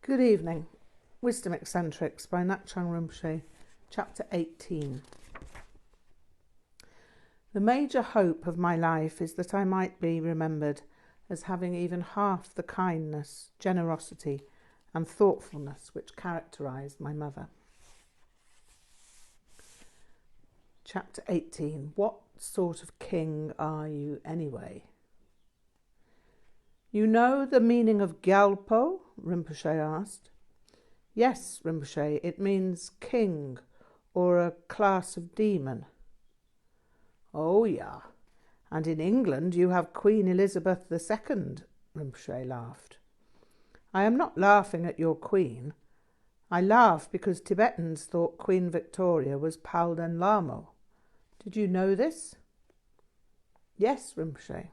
Good evening. Wisdom Eccentrics by Ngak'chang Rinpoche, Chapter 18. The major hope of my life is that I might be remembered as having even half the kindness, generosity and thoughtfulness which characterised my mother. Chapter 18. What sort of king are you anyway? You know the meaning of Gyalpo? Rinpoche asked. Yes, Rinpoche, it means king or a class of demon. Oh, yeah, and in England you have Queen Elizabeth II, Rinpoche laughed. I am not laughing at your queen. I laugh because Tibetans thought Queen Victoria was Palden Lama. Did you know this? Yes, Rinpoche.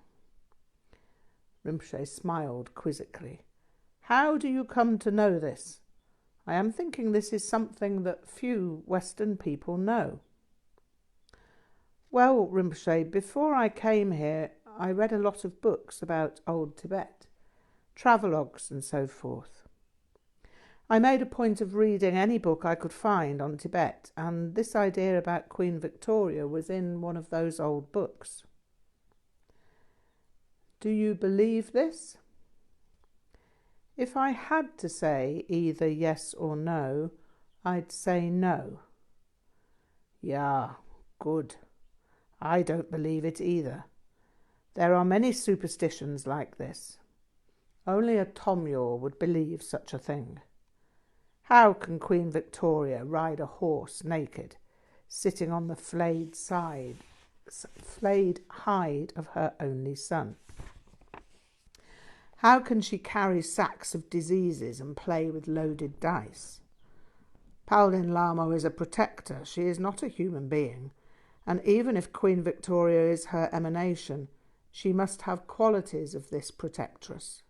Rinpoche smiled quizzically. How do you come to know this? I am thinking this is something that few Western people know. Well, Rinpoche, before I came here, I read a lot of books about old Tibet, travelogues and so forth. I made a point of reading any book I could find on Tibet, and this idea about Queen Victoria was in one of those old books. Do you believe this? If I had to say either yes or no, I'd say no. Yeah, good. I don't believe it either. There are many superstitions like this. Only a Tomyor would believe such a thing. How can Queen Victoria ride a horse naked, sitting on the flayed hide of her only son? How can she carry sacks of diseases and play with loaded dice? Palden Lama is a protector. She is not a human being. And even if Queen Victoria is her emanation, she must have qualities of this protectress.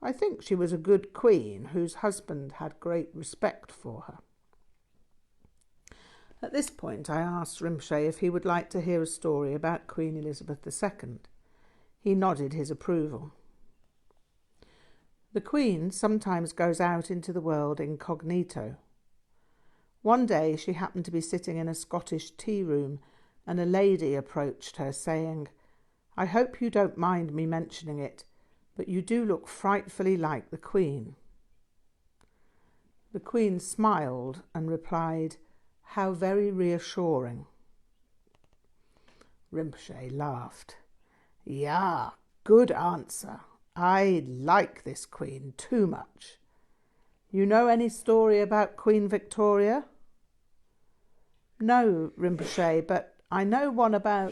I think she was a good queen whose husband had great respect for her. At this point I asked Rinpoche if he would like to hear a story about Queen Elizabeth II. He nodded his approval. The Queen sometimes goes out into the world incognito. One day she happened to be sitting in a Scottish tea room and a lady approached her saying, I hope you don't mind me mentioning it, but you do look frightfully like the Queen. The Queen smiled and replied, How very reassuring. Rinpoche laughed. Yeah, good answer. I like this queen too much. You know any story about Queen Victoria? No, Rinpoche, but I know one about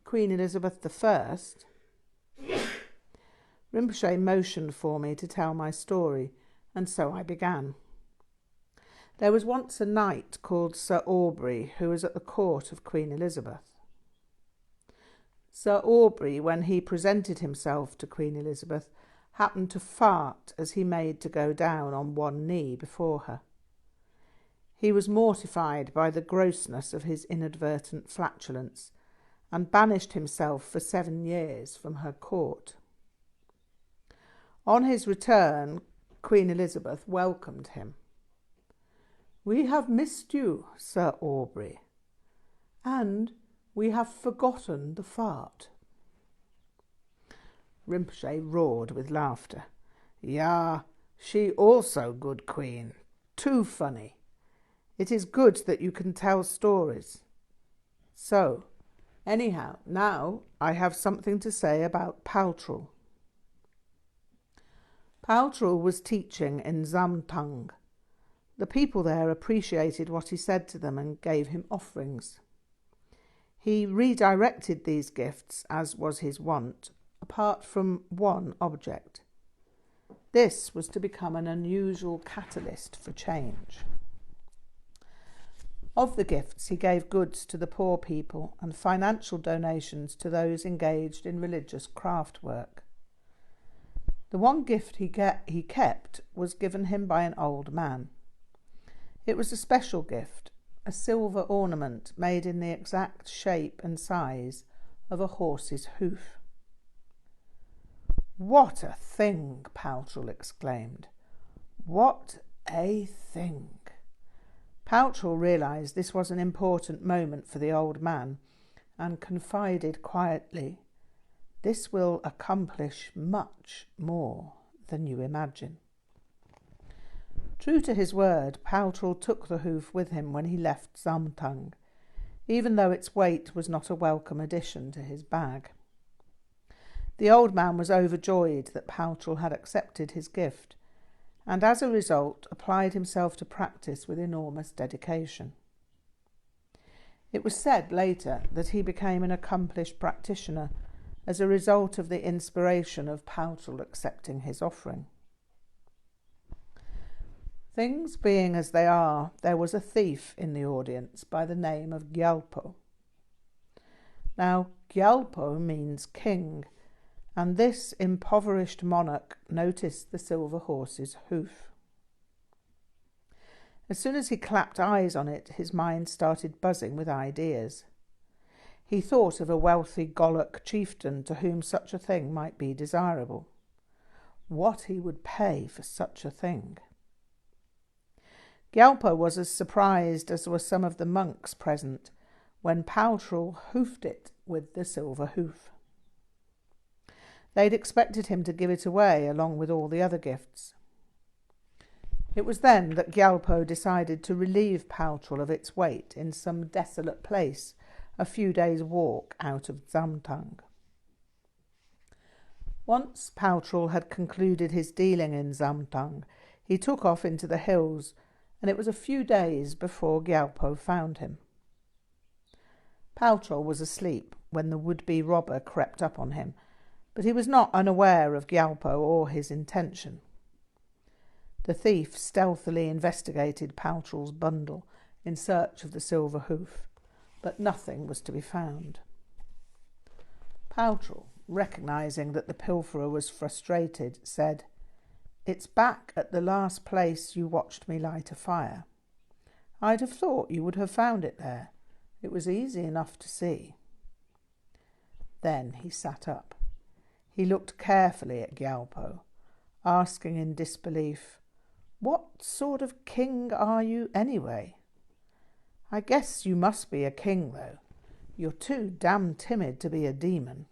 Queen Elizabeth I. Rinpoche motioned for me to tell my story, and so I began. There was once a knight called Sir Aubrey who was at the court of Queen Elizabeth. Sir Aubrey, when he presented himself to Queen Elizabeth, happened to fart as he made to go down on one knee before her. He was mortified by the grossness of his inadvertent flatulence and banished himself for 7 years from her court. On his return, Queen Elizabeth welcomed him. We have missed you, Sir Aubrey, and we have forgotten the fart. Rinpoche roared with laughter. Yeah, she also good queen. Too funny. It is good that you can tell stories. So, anyhow, now I have something to say about Paltrul. Paltrul was teaching in Zamtung. The people there appreciated what he said to them and gave him offerings. He redirected these gifts, as was his wont, apart from one object. This was to become an unusual catalyst for change. Of the gifts, he gave goods to the poor people and financial donations to those engaged in religious craft work. The one gift he kept was given him by an old man. It was a special gift, a silver ornament made in the exact shape and size of a horse's hoof. What a thing! Paltrul exclaimed. What a thing! Paltrol realised this was an important moment for the old man and confided quietly, "This will accomplish much more than you imagine." True to his word, Paltrol took the hoof with him when he left Zamtung, even though its weight was not a welcome addition to his bag. The old man was overjoyed that Paltrol had accepted his gift, and as a result applied himself to practice with enormous dedication. It was said later that he became an accomplished practitioner as a result of the inspiration of Paltrol accepting his offering. Things being as they are, there was a thief in the audience by the name of Gyalpo. Now, Gyalpo means king, and this impoverished monarch noticed the silver horse's hoof. As soon as he clapped eyes on it, his mind started buzzing with ideas. He thought of a wealthy Golok chieftain to whom such a thing might be desirable. What he would pay for such a thing! Gyalpo was as surprised as were some of the monks present when Paltrol hoofed it with the silver hoof. They'd expected him to give it away along with all the other gifts. It was then that Gyalpo decided to relieve Paltrol of its weight in some desolate place a few days' walk out of Zamtung. Once Paltrol had concluded his dealing in Zamtung, he took off into the hills, and it was a few days before Gyalpo found him. Paltrol was asleep when the would-be robber crept up on him, but he was not unaware of Gyalpo or his intention. The thief stealthily investigated Paltrol's bundle in search of the silver hoof, but nothing was to be found. Paltrol, recognising that the pilferer was frustrated, said, "It's back at the last place you watched me light a fire. I'd have thought you would have found it there. It was easy enough to see." Then he sat up. He looked carefully at Gyalpo, asking in disbelief, "What sort of king are you anyway? I guess you must be a king, though. You're too damn timid to be a demon.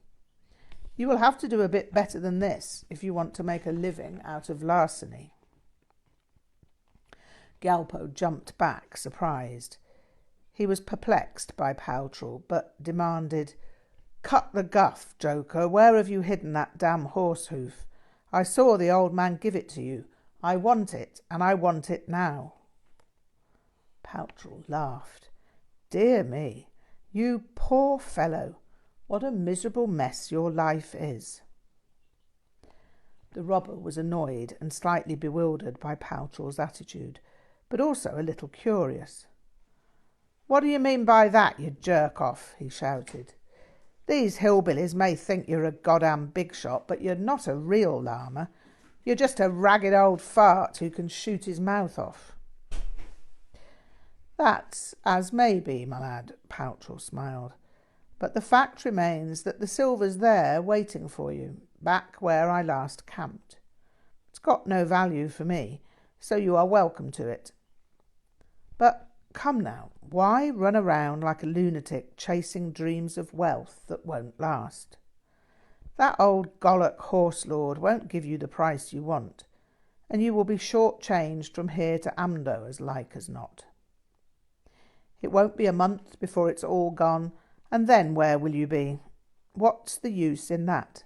You will have to do a bit better than this if you want to make a living out of larceny." Gyalpo jumped back, surprised. He was perplexed by Paltrol, but demanded, "Cut the guff, joker. Where have you hidden that damn horse hoof? I saw the old man give it to you. I want it, and I want it now." Paltrol laughed. "Dear me, you poor fellow. What a miserable mess your life is." The robber was annoyed and slightly bewildered by Paltrol's attitude, but also a little curious. "What do you mean by that, you jerk-off?" he shouted. "These hillbillies may think you're a goddamn big shot, but you're not a real Lama. You're just a ragged old fart who can shoot his mouth off." "That's as may be, my lad," Paltrol smiled. "But the fact remains that the silver's there waiting for you, back where I last camped. It's got no value for me, so you are welcome to it. But come now, why run around like a lunatic chasing dreams of wealth that won't last? That old Golok horse lord won't give you the price you want, and you will be short-changed from here to Amdo as like as not. It won't be a month before it's all gone, and then where will you be? What's the use in that?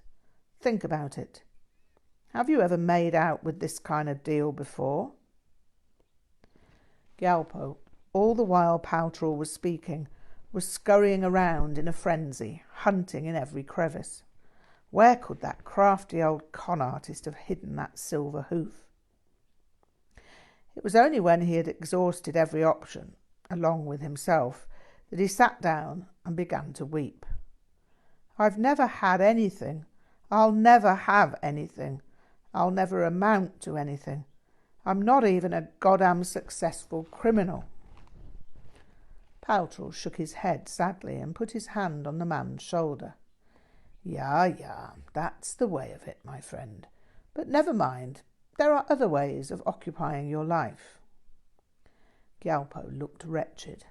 Think about it. Have you ever made out with this kind of deal before?" Gyalpo, all the while Paltrol was speaking, was scurrying around in a frenzy, hunting in every crevice. Where could that crafty old con artist have hidden that silver hoof? It was only when he had exhausted every option, along with himself, that he sat down and began to weep. "I've never had anything. I'll never have anything. I'll never amount to anything. I'm not even a goddamn successful criminal." Paltrol shook his head sadly and put his hand on the man's shoulder. "Ja, that's the way of it, my friend. But never mind. There are other ways of occupying your life. Gyalpo looked wretched.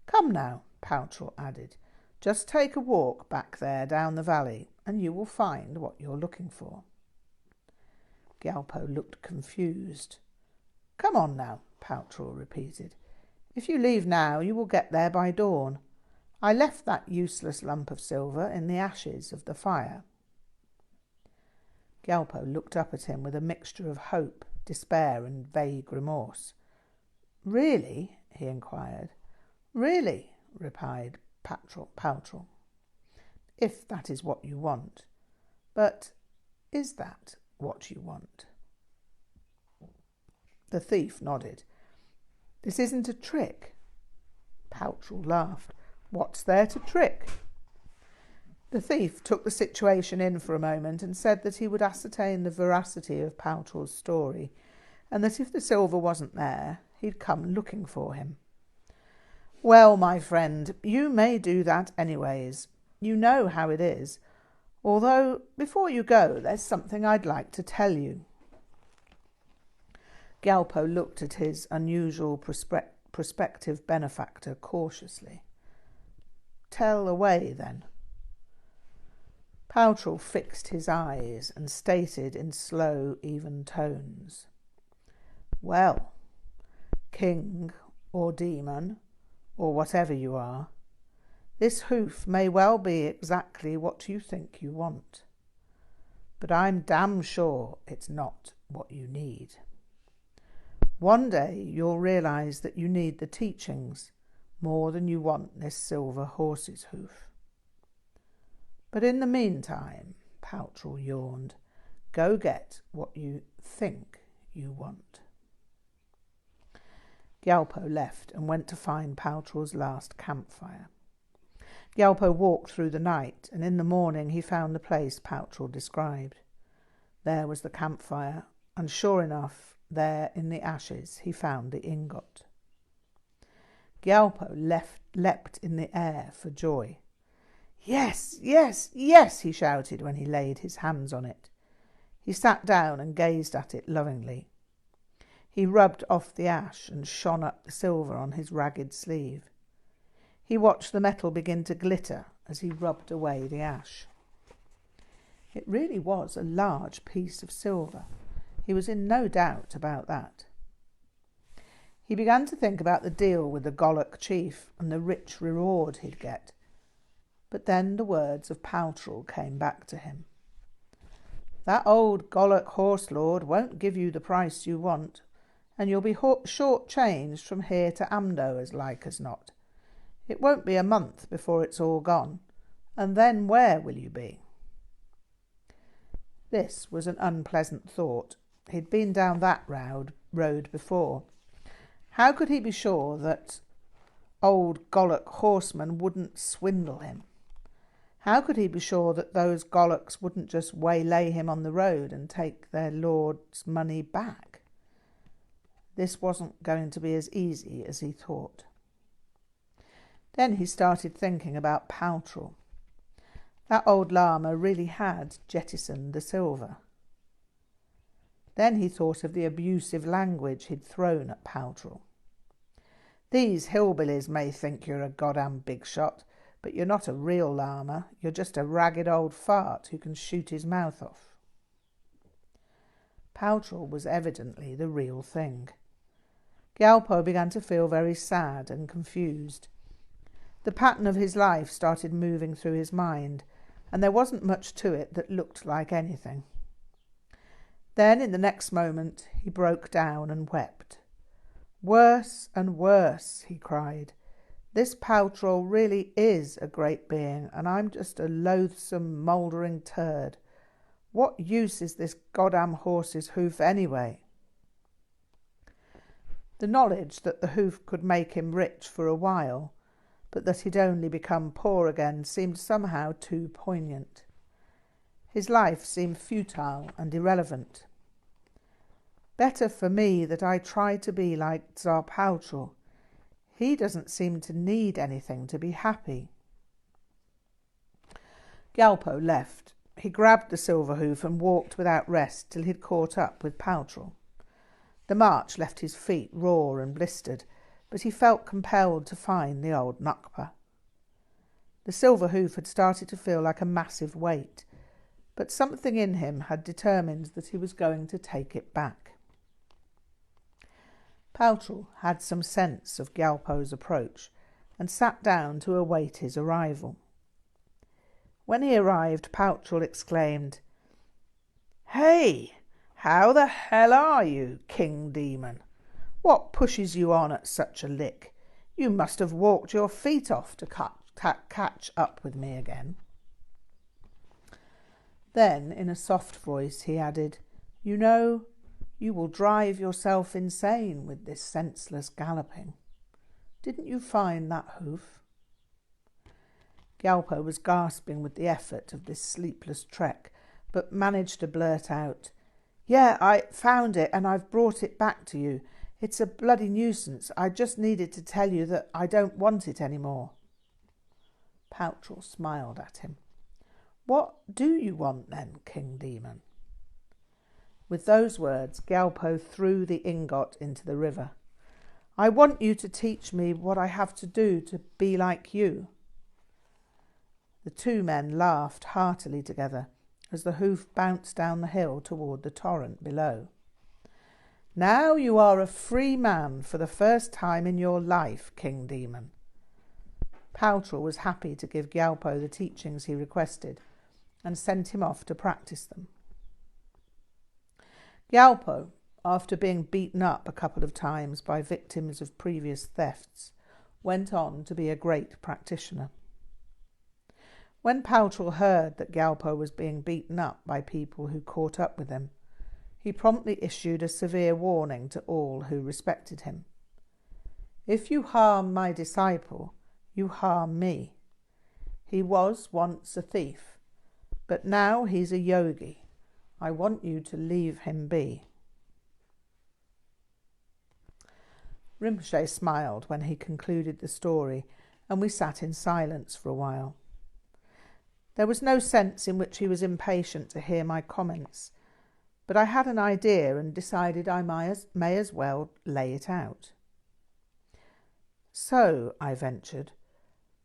Come now, Paltrul added. Just take a walk back there down the valley, and you will find what you're looking for. Gyalpo looked confused. Come on now, Paltrul repeated. If you leave now, you will get there by dawn. I left that useless lump of silver in the ashes of the fire. Gyalpo looked up at him with a mixture of hope, despair, and vague remorse. Really? He inquired. Really, replied Paltrul. If that is what you want. But is that what you want? The thief nodded. This isn't a trick. Paltrul laughed. What's there to trick? The thief took the situation in for a moment and said that he would ascertain the veracity of Paltrul's story, and that if the silver wasn't there, he'd come looking for him. Well, my friend, you may do that anyways. You know how it is. Although, before you go, there's something I'd like to tell you. Gyalpo looked at his unusual prospective benefactor cautiously. Tell away, then. Paltrul fixed his eyes and stated in slow, even tones. Well, king or demon, or whatever you are, this hoof may well be exactly what you think you want. But I'm damn sure it's not what you need. One day you'll realize that you need the teachings more than you want this silver horse's hoof. But in the meantime, Paltrul yawned, go get what you think you want. Gyalpo left and went to find Paltrul's last campfire. Gyalpo walked through the night, and in the morning he found the place Paltrul described. There was the campfire, and sure enough, there in the ashes he found the ingot. Gyalpo leapt in the air for joy. Yes, yes, yes, he shouted when he laid his hands on it. He sat down and gazed at it lovingly. He rubbed off the ash and shone up the silver on his ragged sleeve. He watched the metal begin to glitter as he rubbed away the ash. It really was a large piece of silver. He was in no doubt about that. He began to think about the deal with the Golok chief and the rich reward he'd get. But then the words of Paltrul came back to him. That old Golok horse lord won't give you the price you want, and you'll be short-changed from here to Amdo as like as not. It won't be a month before it's all gone, and then where will you be? This was an unpleasant thought. He'd been down that road before. How could he be sure that old Golok horsemen wouldn't swindle him? How could he be sure that those Goloks wouldn't just waylay him on the road and take their lord's money back? This wasn't going to be as easy as he thought. Then he started thinking about Paltrul. That old Lama really had jettisoned the silver. Then he thought of the abusive language he'd thrown at Paltrul. These hillbillies may think you're a goddamn big shot, but you're not a real Lama. You're just a ragged old fart who can shoot his mouth off. Paltrul was evidently the real thing. Gyalpo began to feel very sad and confused. The pattern of his life started moving through his mind, and there wasn't much to it that looked like anything. Then, in the next moment, he broke down and wept. Worse and worse, he cried. This Paltrul really is a great being, and I'm just a loathsome, mouldering turd. What use is this goddamn horse's hoof anyway? The knowledge that the hoof could make him rich for a while, but that he'd only become poor again, seemed somehow too poignant. His life seemed futile and irrelevant. Better for me that I try to be like Tsar Paltrul. He doesn't seem to need anything to be happy. Gyalpo left. He grabbed the silver hoof and walked without rest till he'd caught up with Paltrul. The march left his feet raw and blistered, but he felt compelled to find the old Ngakma. The silver hoof had started to feel like a massive weight, but something in him had determined that he was going to take it back. Paltrul had some sense of Gyalpo's approach and sat down to await his arrival. When he arrived, Paltrul exclaimed, "Hey, how the hell are you, King Demon? What pushes you on at such a lick? You must have walked your feet off to catch up with me again." Then, in a soft voice, he added, "You know, you will drive yourself insane with this senseless galloping. Didn't you find that hoof?" Gyalpo was gasping with the effort of this sleepless trek, but managed to blurt out, "Yeah, I found it and I've brought it back to you. It's a bloody nuisance. I just needed to tell you that I don't want it anymore." Paltrul smiled at him. "What do you want then, King Demon?" With those words, Gyalpo threw the ingot into the river. "I want you to teach me what I have to do to be like you." The two men laughed heartily together as the hoof bounced down the hill toward the torrent below. "Now you are a free man for the first time in your life, King Demon." Paltrul was happy to give Gyalpo the teachings he requested and sent him off to practice them. Gyalpo, after being beaten up a couple of times by victims of previous thefts, went on to be a great practitioner. When Paltrul heard that Gyalpo was being beaten up by people who caught up with him, he promptly issued a severe warning to all who respected him. "If you harm my disciple, you harm me. He was once a thief, but now he's a yogi. I want you to leave him be." Rinpoche smiled when he concluded the story, and we sat in silence for a while. There was no sense in which he was impatient to hear my comments, but I had an idea and decided I may as well lay it out. "So," I ventured,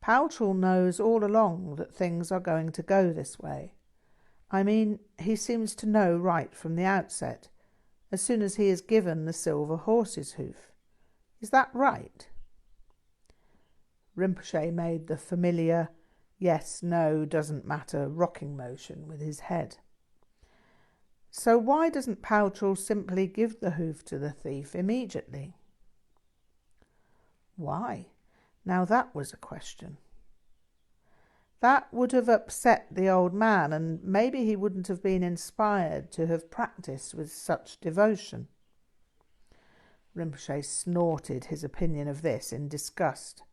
"Paltrul knows all along that things are going to go this way. I mean, he seems to know right from the outset, as soon as he is given the silver horse's hoof. Is that right?" Rinpoche made the familiar yes, no, doesn't matter rocking motion with his head. "So why doesn't Paltrul simply give the hoof to the thief immediately?" Why? Now that was a question. That would have upset the old man, and maybe he wouldn't have been inspired to have practiced with such devotion. Rinpoche snorted his opinion of this in disgust.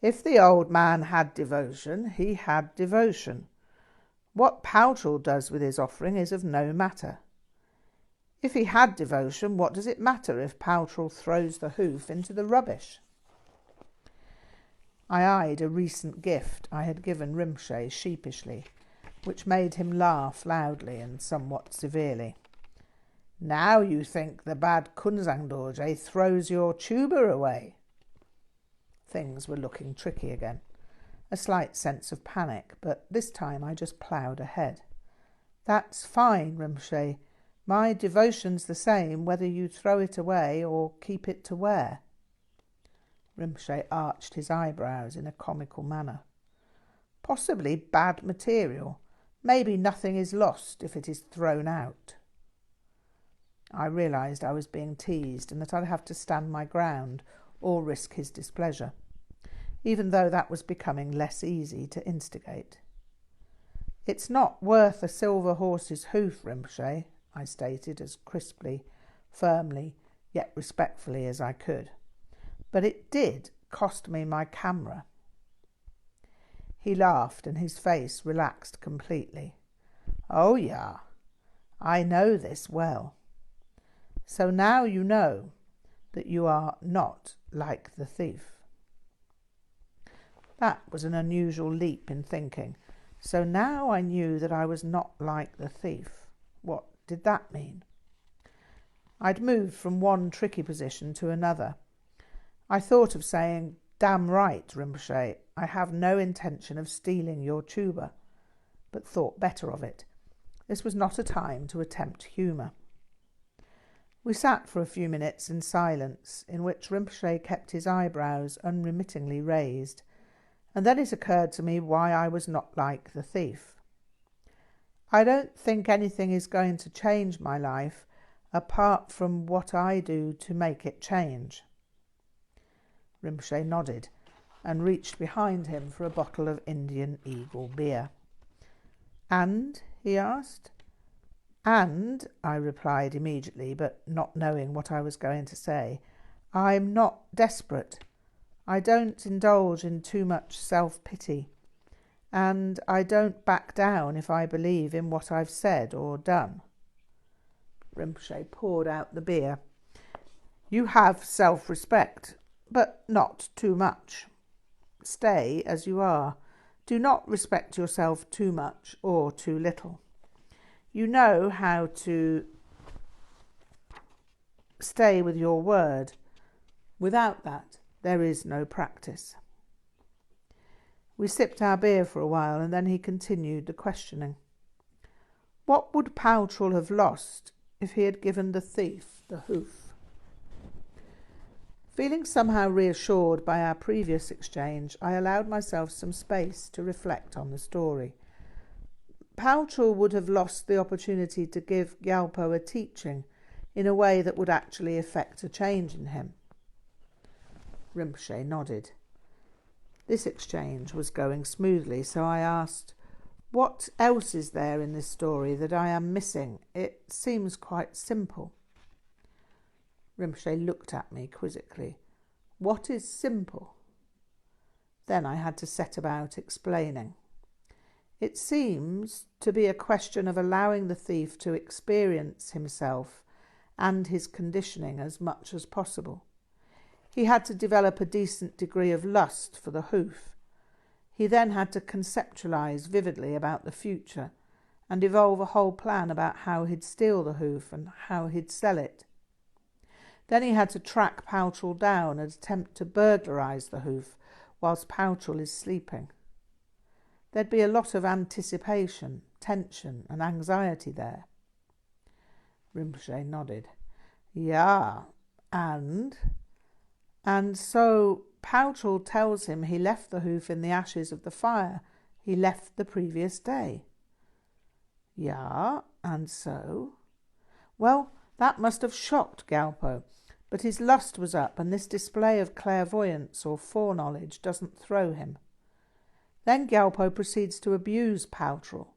If the old man had devotion, he had devotion. What Paltrul does with his offering is of no matter. If he had devotion, what does it matter if Paltrul throws the hoof into the rubbish? I eyed a recent gift I had given Rinpoche sheepishly, which made him laugh loudly and somewhat severely. "Now you think the bad Künzang Dorje throws your tuba away." Things were looking tricky again. A slight sense of panic, but this time I just ploughed ahead. "That's fine, Rinpoche. My devotion's the same whether you throw it away or keep it to wear." Rinpoche arched his eyebrows in a comical manner. "Possibly bad material. Maybe nothing is lost if it is thrown out." I realised I was being teased and that I'd have to stand my ground or risk his displeasure, even though that was becoming less easy to instigate. "It's not worth a silver horse's hoof, Rinpoche," I stated as crisply, firmly, yet respectfully as I could. "But it did cost me my camera." He laughed and his face relaxed completely. "Oh, yeah, I know this well. So now you know that you are not like the thief." That was an unusual leap in thinking, So now I knew that I was not like the thief. What did that mean? I'd moved from one tricky position to another. I thought of saying, "Damn right, Rinpoche, I have no intention of stealing your tuba," but thought better of it. This was not a time to attempt humour. We sat for a few minutes in silence, in which Rinpoche kept his eyebrows unremittingly raised, and then it occurred to me why I was not like the thief. "I don't think anything is going to change my life apart from what I do to make it change." Rinpoche nodded and reached behind him for a bottle of Indian Eagle beer. "And?" he asked. "And," I replied immediately, but not knowing what I was going to say, "I'm not desperate. I don't indulge in too much self-pity. And I don't back down if I believe in what I've said or done." Rinpoche poured out the beer. "You have self-respect, but not too much. Stay as you are. Do not respect yourself too much or too little. You know how to stay with your word. Without that, there is no practice." We sipped our beer for a while, and then he continued the questioning. What would Paltrul have lost if he had given the thief the hoof? Feeling somehow reassured by our previous exchange, I allowed myself some space to reflect on the story. Paltrul would have lost the opportunity to give Gyalpo a teaching in a way that would actually effect a change in him. Rinpoche nodded. This exchange was going smoothly, so I asked, "What else is there in this story that I am missing? It seems quite simple." Rinpoche looked at me quizzically. "What is simple?" Then I had to set about explaining. It seems to be a question of allowing the thief to experience himself and his conditioning as much as possible. He had to develop a decent degree of lust for the hoof. He then had to conceptualise vividly about the future and evolve a whole plan about how he'd steal the hoof and how he'd sell it. Then he had to track Paltrul down and attempt to burglarise the hoof whilst Paltrul is sleeping. There'd be a lot of anticipation, tension and anxiety there. Rinpoche nodded. "Yeah, and so Paltrul tells him he left the hoof in the ashes of the fire he left the previous day." "Yeah, and so?" "Well, that must have shocked Gyalpo, but his lust was up and this display of clairvoyance or foreknowledge doesn't throw him. Then Gyalpo proceeds to abuse Paltrul,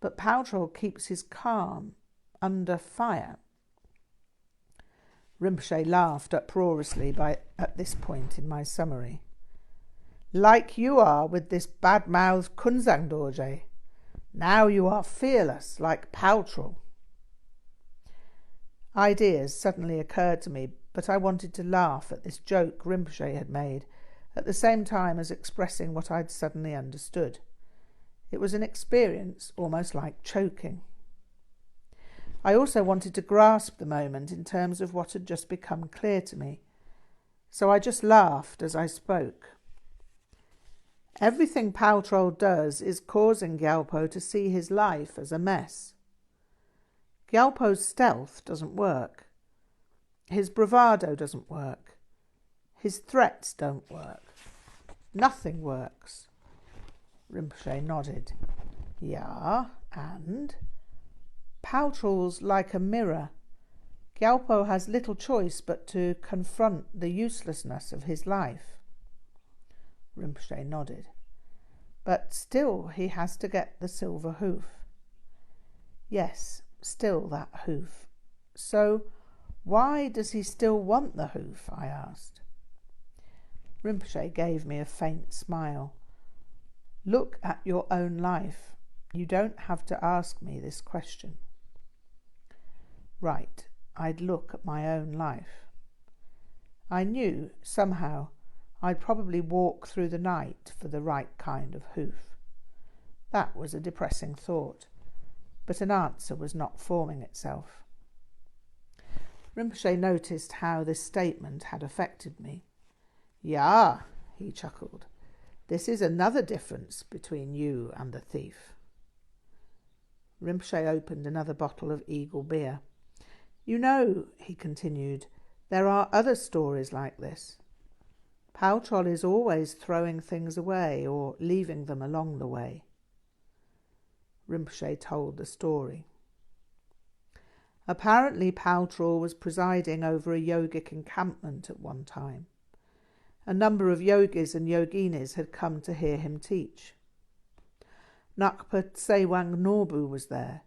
but Paltrul keeps his calm under fire." Rinpoche laughed uproariously at this point in my summary. "Like you are with this bad-mouthed Künzang Dorje. Now you are fearless, like Paltrul." Ideas suddenly occurred to me, but I wanted to laugh at this joke Rinpoche had made, at the same time as expressing what I'd suddenly understood. It was an experience almost like choking. I also wanted to grasp the moment in terms of what had just become clear to me, so I just laughed as I spoke. Everything Paltrul does is causing Gyalpo to see his life as a mess. Gyalpo's stealth doesn't work. His bravado doesn't work. His threats don't work. Nothing works. Rinpoche nodded. "Yeah, and?" "Paltrul's like a mirror. Gyalpo has little choice but to confront the uselessness of his life." Rinpoche nodded. "But still he has to get the silver hoof." "Yes, still that hoof. So why does he still want the hoof?" I asked. Rinpoche gave me a faint smile. "Look at your own life. You don't have to ask me this question." Right, I'd look at my own life. I knew, somehow, I'd probably walk through the night for the right kind of hoof. That was a depressing thought, but an answer was not forming itself. Rinpoche noticed how this statement had affected me. "Yeah," he chuckled. "This is another difference between you and the thief." Rinpoche opened another bottle of Eagle beer. "You know," he continued, "there are other stories like this. Paltrol is always throwing things away or leaving them along the way." Rinpoche told the story. Apparently Paltrol was presiding over a yogic encampment at one time. A number of yogis and yoginis had come to hear him teach. Ngakpa Tsewang Norbu was there.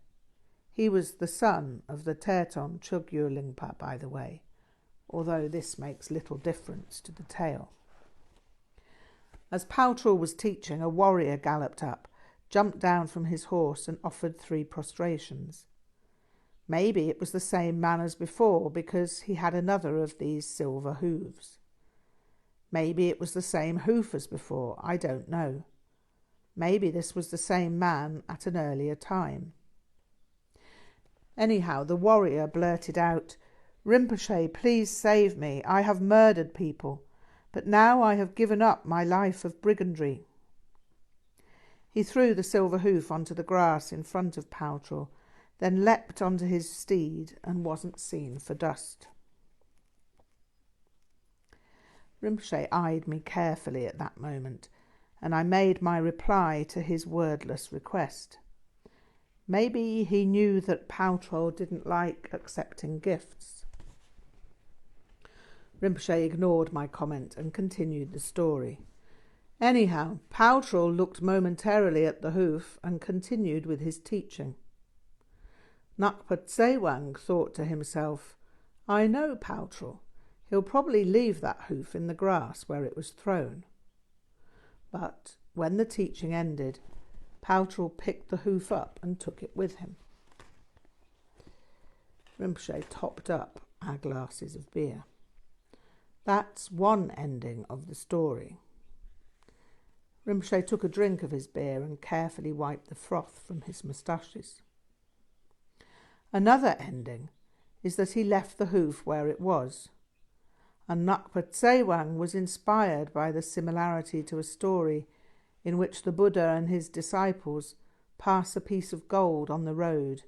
He was the son of the Terton Chogyur Lingpa, by the way, although this makes little difference to the tale. As Paltrol was teaching, a warrior galloped up, jumped down from his horse and offered 3 prostrations. Maybe it was the same man as before, because he had another of these silver hooves. Maybe it was the same hoof as before, I don't know. Maybe this was the same man at an earlier time. Anyhow, the warrior blurted out, "Rinpoche, please save me. I have murdered people, but now I have given up my life of brigandry." He threw the silver hoof onto the grass in front of Paltrol, then leapt onto his steed and wasn't seen for dust. Rinpoche eyed me carefully at that moment, and I made my reply to his wordless request. Maybe he knew that Paltrol didn't like accepting gifts. Rinpoche ignored my comment and continued the story. Anyhow, Paltrol looked momentarily at the hoof and continued with his teaching. Ngakpa Tsewang thought to himself, "I know Paltrol. He'll probably leave that hoof in the grass where it was thrown." But when the teaching ended, Paltrol picked the hoof up and took it with him. Rinpoche topped up our glasses of beer. That's one ending of the story. Rinpoche took a drink of his beer and carefully wiped the froth from his moustaches. Another ending is that he left the hoof where it was, and Ngakpa Tsewang was inspired by the similarity to a story in which the Buddha and his disciples pass a piece of gold on the road,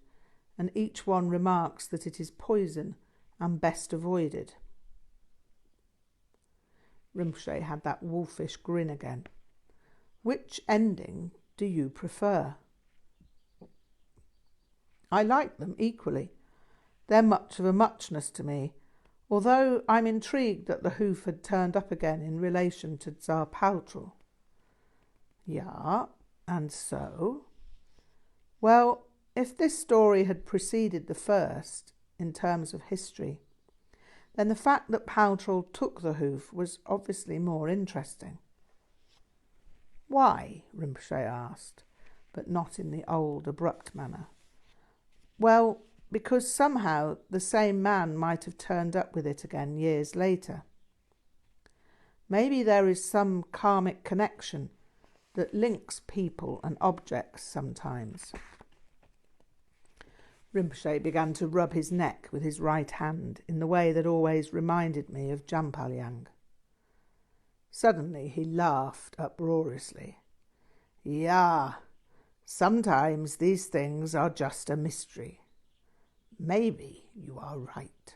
and each one remarks that it is poison and best avoided. Rinpoche had that wolfish grin again. "Which ending do you prefer?" "I like them equally. They're much of a muchness to me, although I'm intrigued that the hoof had turned up again in relation to Tsar Paltrol." "Yeah, and so?" "Well, if this story had preceded the first, in terms of history, then the fact that Paltrol took the hoof was obviously more interesting." "Why?" Rinpoche asked, but not in the old abrupt manner. "Well, because somehow the same man might have turned up with it again years later. Maybe there is some karmic connection that links people and objects sometimes." Rinpoche began to rub his neck with his right hand in the way that always reminded me of Jampalyang. Suddenly he laughed uproariously. "Yeah, sometimes these things are just a mystery. Maybe you are right."